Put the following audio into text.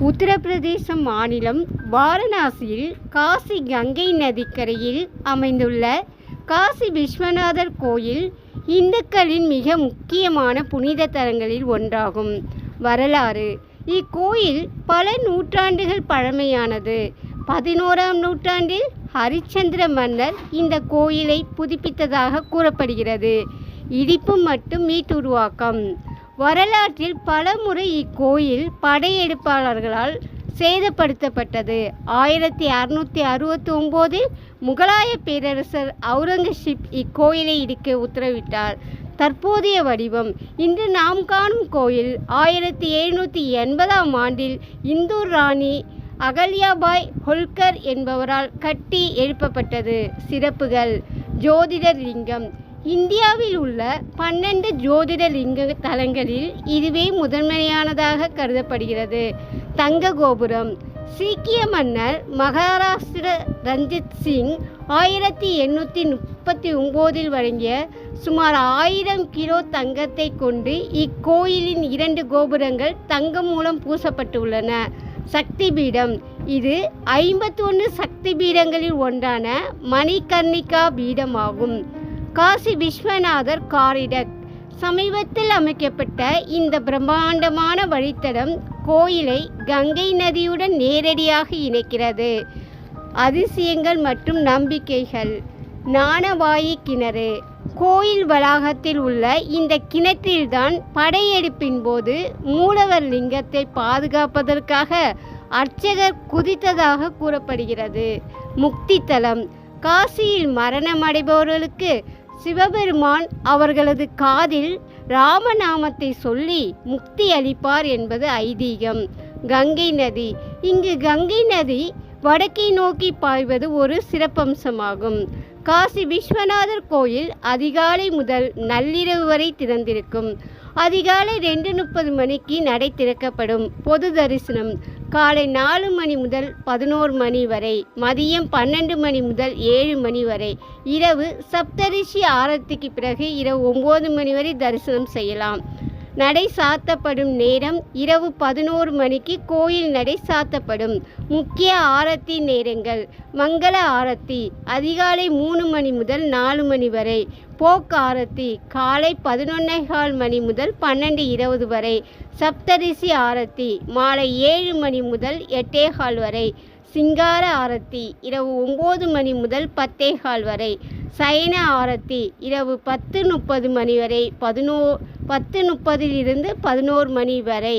உத்தரப்பிரதேச மாநிலம் வாரணாசியில் காசி கங்கை நதிக்கரையில் அமைந்துள்ள காசி விஸ்வநாதர் கோயில் இந்துக்களின் மிக முக்கியமான புனித தலங்களில் ஒன்றாகும். வரலாறு: இக்கோயில் பல நூற்றாண்டுகள் பழமையானது. 11ஆம் நூற்றாண்டில் ஹரிச்சந்திர மன்னர் இந்த கோயிலை புதுப்பித்ததாக கூறப்படுகிறது. இடிப்பு மற்றும் மீட்டுருவாக்கம்: வரலாற்றில் பல முறை இக்கோயில் படையெடுப்பாளர்களால் சேதப்படுத்தப்பட்டது. 1669இல் முகலாய பேரரசர் அவுரங்கசீப் இக்கோயிலை இடிக்க உத்தரவிட்டார். தற்போதைய வடிவம்: இன்று நாம் காணும் கோயில் 1780ஆம் ஆண்டில் இந்தூர் ராணி அகல்யாபாய் ஹோல்கர் என்பவரால் கட்டி எழுப்பப்பட்டது. சிறப்புகள்: ஜோதிடர் லிங்கம்: இந்தியாவில் உள்ள 12 ஜோதிட லிங்க தலங்களில் இதுவே முதன்மையானதாக கருதப்படுகிறது. தங்க கோபுரம்: சீக்கிய மன்னர் மகாராஷ்டிர ரஞ்சித் சிங் 1839இல் வழங்கிய சுமார் 1000 கிலோ தங்கத்தை கொண்டு இக்கோயிலின் 2 கோபுரங்கள் தங்கம் மூலம் பூசப்பட்டுள்ளன. சக்தி பீடம்: இது 51 சக்தி பீடங்களில் ஒன்றான மணிகர்ணிகா பீடமாகும். காசி விஸ்வநாதர் காரிடர்: சமீபத்தில் அமைக்கப்பட்ட இந்த பிரம்மாண்டமான வழித்தடம் கோயிலை கங்கை நதியுடன் நேரடியாக இணைக்கிறது. அதிசயங்கள் மற்றும் நம்பிக்கைகள்: ஞானவாயி கிணறு: கோயில் வளாகத்தில் உள்ள இந்த கிணற்றில்தான் படையெடுப்பின் போது மூலவர் லிங்கத்தை பாதுகாப்பதற்காக அர்ச்சகர் குதித்ததாக கூறப்படுகிறது. முக்தி தலம்: காசியில் மரணமடைபவர்களுக்கு சிவபெருமான் அவர்களது காதில் ராமநாமத்தை சொல்லி முக்தி அளிப்பார் என்பது ஐதீகம். கங்கை நதி: இங்கு கங்கை நதி வடக்கை நோக்கி பாய்வது ஒரு சிறப்பம்சமாகும். காசி விஸ்வநாதர் கோயில் அதிகாலை முதல் நள்ளிரவு வரை திறந்திருக்கும். அதிகாலை 2:30 மணிக்கு நடை திறக்கப்படும். பொது தரிசனம்: காலை 4 மணி முதல் 11 மணி வரை, மதியம் 12 மணி முதல் 7 மணி வரை. இரவு சப்தரிஷி ஆரத்திக்கு பிறகு இரவு 9 மணி வரை தரிசனம் செய்யலாம். நடை சாத்தப்படும் நேரம்: இரவு 11 மணிக்கு கோயில் நடை சாத்தப்படும். முக்கிய ஆரத்தி நேரங்கள்: மங்கள ஆரத்தி அதிகாலை 3 மணி முதல் 4 மணி வரை. போக் ஆரத்தி காலை 11:15 மணி முதல் 12:20 வரை. சப்தரிஷி ஆரத்தி மாலை 7 மணி முதல் 8:15 வரை. சிங்கார ஆரத்தி இரவு 9 மணி முதல் 10:15 வரை. சயன ஆரத்தி இரவு 10:30 மணி வரை 10:30 இலிருந்து 11 மணி வரை.